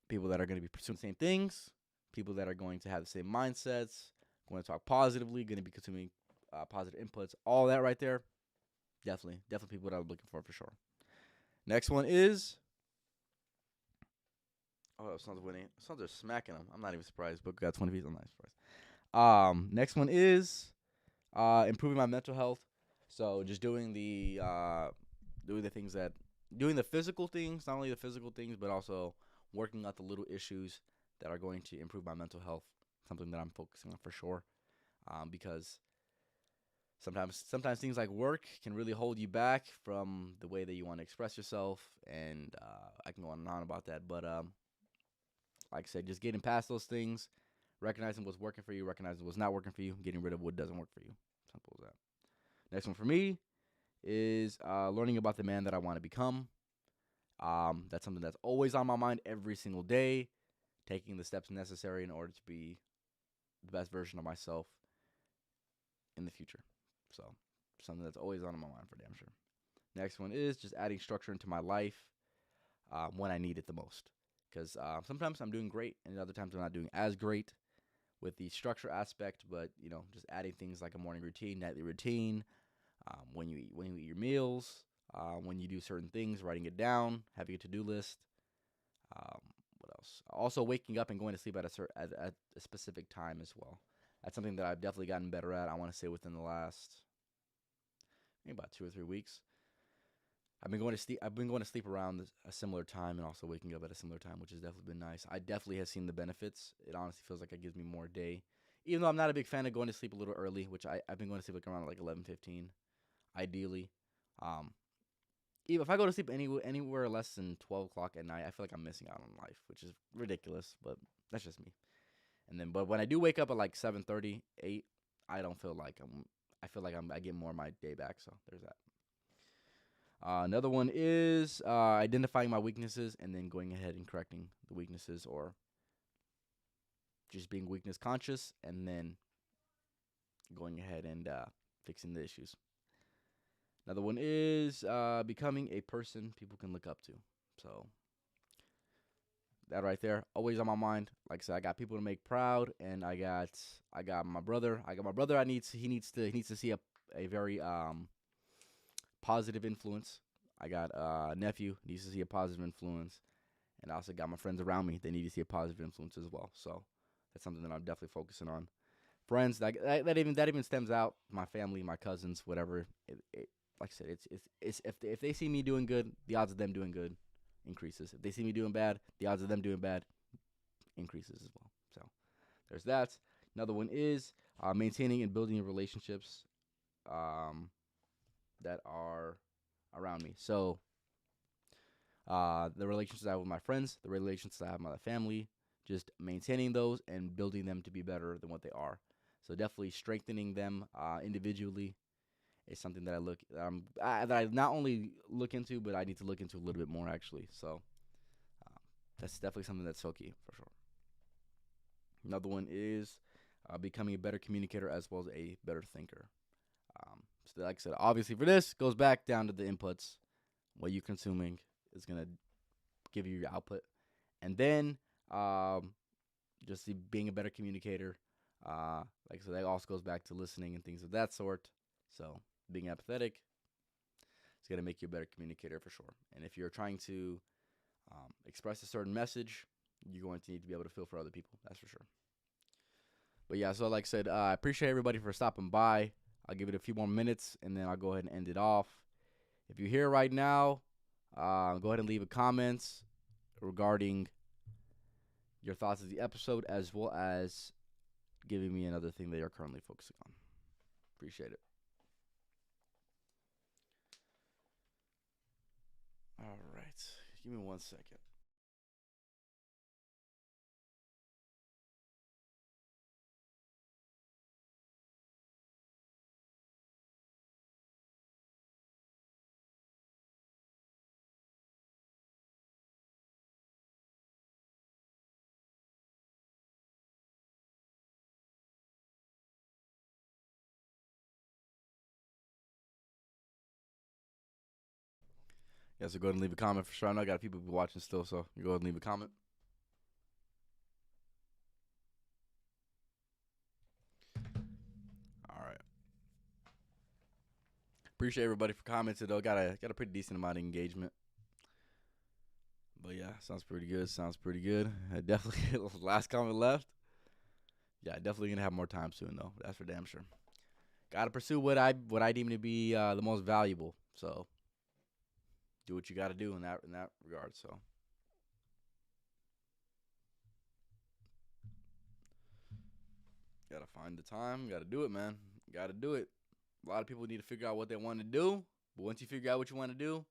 A: People that are going to be pursuing the same things, people that are going to have the same mindsets, going to talk positively, going to be consuming positive inputs, all that right there. Definitely people that I'm looking for sure. Next one is. Oh, Suns winning. Suns are smacking them. I'm not even surprised. Book got 20 views. I'm not surprised. Next one is improving my mental health. So just doing the physical things, not only the physical things, but also working out the little issues that are going to improve my mental health. Something that I'm focusing on for sure. Because sometimes things like work can really hold you back from the way that you want to express yourself, and I can go on and on about that. But like I said, just getting past those things, recognizing what's working for you, recognizing what's not working for you, getting rid of what doesn't work for you. Simple as that. Next one for me is learning about the man that I want to become. That's something that's always on my mind every single day, taking the steps necessary in order to be the best version of myself in the future. So, something that's always on my mind for damn sure. Next one is just adding structure into my life when I need it the most. Because sometimes I'm doing great, and other times I'm not doing as great with the structure aspect. But just adding things like a morning routine, nightly routine, when you eat your meals, when you do certain things, writing it down, having a to-do list. What else? Also, waking up and going to sleep at a specific time as well. That's something that I've definitely gotten better at. I want to say within the last maybe about 2 or 3 weeks. I've been going to sleep. I've been going to sleep around a similar time and also waking up at a similar time, which has definitely been nice. I definitely have seen the benefits. It honestly feels like it gives me more day, even though I'm not a big fan of going to sleep a little early, which I've been going to sleep like around like 11:15, ideally. Um, Even if I go to sleep anywhere less than 12 o'clock at night, I feel like I'm missing out on life, which is ridiculous, but that's just me. But when I do wake up at like 7:30, 8, I don't feel like I'm. I feel like I get more of my day back. So there's that. Another one is identifying my weaknesses and then going ahead and correcting the weaknesses or just being weakness conscious, and then going ahead and fixing the issues. Another one is becoming a person people can look up to. So that right there, always on my mind. Like I said, I got people to make proud, and I got my brother. I got my brother. He needs to see a very positive influence. I got a nephew needs to see a positive influence, and I also got my friends around me. They need to see a positive influence as well. So that's something that I'm definitely focusing on. Friends, that even stems out my family, my cousins, whatever. Like I said, it's if they see me doing good, the odds of them doing good increases. If they see me doing bad, the odds of them doing bad increases as well. So there's that. Another one is maintaining and building relationships um, that are around me. So the relationships I have with my friends, the relationships I have with my family, just maintaining those and building them to be better than what they are. So definitely strengthening them individually is something that I not only look into, but I need to look into a little bit more actually. So that's definitely something that's so key for sure. Another one is becoming a better communicator as well as a better thinker. So like I said, obviously for this goes back down to the inputs. What you're consuming is gonna give you your output, and then just being a better communicator. Like I said, that also goes back to listening and things of that sort. So being empathetic is gonna make you a better communicator for sure. And if you're trying to express a certain message, you're going to need to be able to feel for other people. That's for sure. But yeah, so like I said, I appreciate everybody for stopping by. I'll give it a few more minutes, and then I'll go ahead and end it off. If you're here right now, go ahead and leave a comments regarding your thoughts of the episode, as well as giving me another thing that you're currently focusing on. Appreciate it. All right. Give me 1 second. Yeah, so go ahead and leave a comment for sure. I know I got people watching still, so you go ahead and leave a comment. All right. Appreciate everybody for commenting though. Got a pretty decent amount of engagement. But yeah, sounds pretty good. Sounds pretty good. I definitely last comment left. Yeah, definitely gonna have more time soon though. That's for damn sure. Gotta pursue what I deem to be the most valuable. So do what you gotta do in that regard. So gotta find the time. Gotta do it, man. Gotta do it. A lot of people need to figure out what they want to do. But once you figure out what you want to do,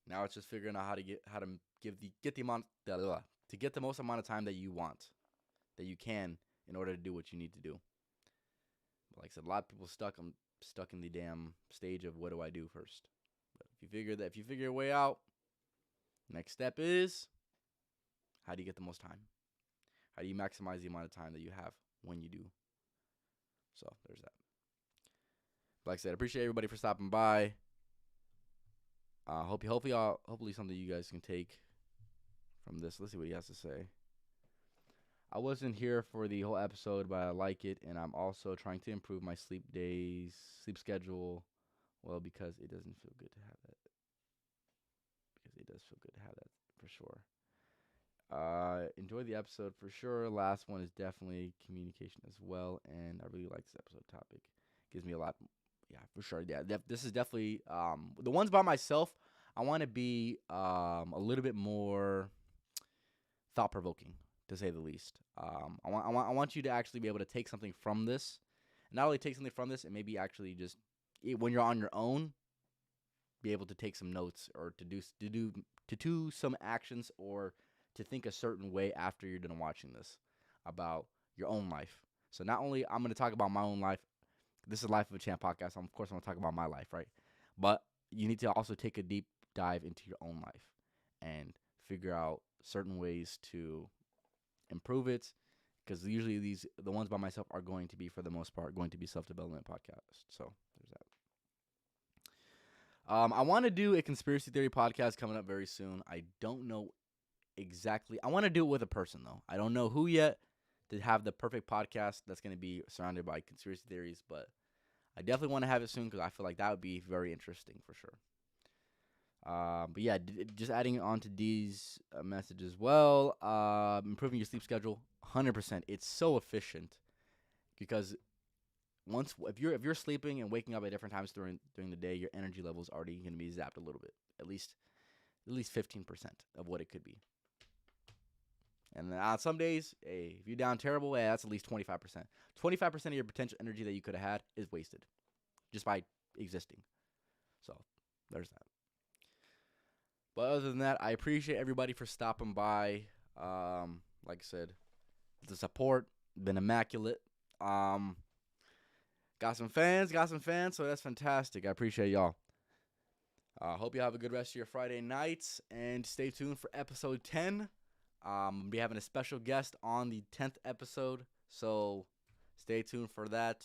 A: now it's just figuring out how to get the amount to get the most amount of time that you want, that you can, in order to do what you need to do. But like I said, a lot of people stuck in the damn stage of what do I do first. But if you figure your way out, next step is how do you get the most time? How do you maximize the amount of time that you have when you do? So there's that. Like I said, I appreciate everybody for stopping by. Hopefully something you guys can take from this. Let's see what he has to say. I wasn't here for the whole episode, but I like it, and I'm also trying to improve my sleep schedule. Well, because it doesn't feel good to have that. Because it does feel good to have that for sure. Enjoy the episode for sure. Last one is definitely communication as well, and I really like this episode topic. Gives me a lot. Yeah, for sure. Yeah, this is definitely the ones by myself. I want to be a little bit more thought provoking, to say the least. I want you to actually be able to take something from this, and not only take something from this, and maybe actually just when you're on your own, be able to take some notes or to do some actions or to think a certain way after you're done watching this about your own life. So not only I'm going to talk about my own life. This is Life of a Champ podcast. Of course, I'm going to talk about my life, right? But you need to also take a deep dive into your own life and figure out certain ways to improve it, because usually the ones by myself are going to be, for the most part, going to be self-development podcasts. So there's that. I want to do a conspiracy theory podcast coming up very soon. I don't know exactly. I want to do it with a person, though. I don't know who yet to have the perfect podcast that's going to be surrounded by conspiracy theories, but I definitely want to have it soon because I feel like that would be very interesting for sure. But yeah, just adding on to D's message as well. Improving your sleep schedule, 100%. It's so efficient because if you're sleeping and waking up at different times during the day, your energy level is already going to be zapped a little bit, at least 15% of what it could be. And then on some days, hey, if you're down terrible, hey, that's at least 25%. 25% of your potential energy that you could have had is wasted just by existing. So there's that. But other than that, I appreciate everybody for stopping by. Like I said, the support been immaculate. Got some fans, so that's fantastic. I appreciate y'all. Hope you have a good rest of your Friday nights, and stay tuned for episode 10. We'll be having a special guest on the 10th episode, so stay tuned for that.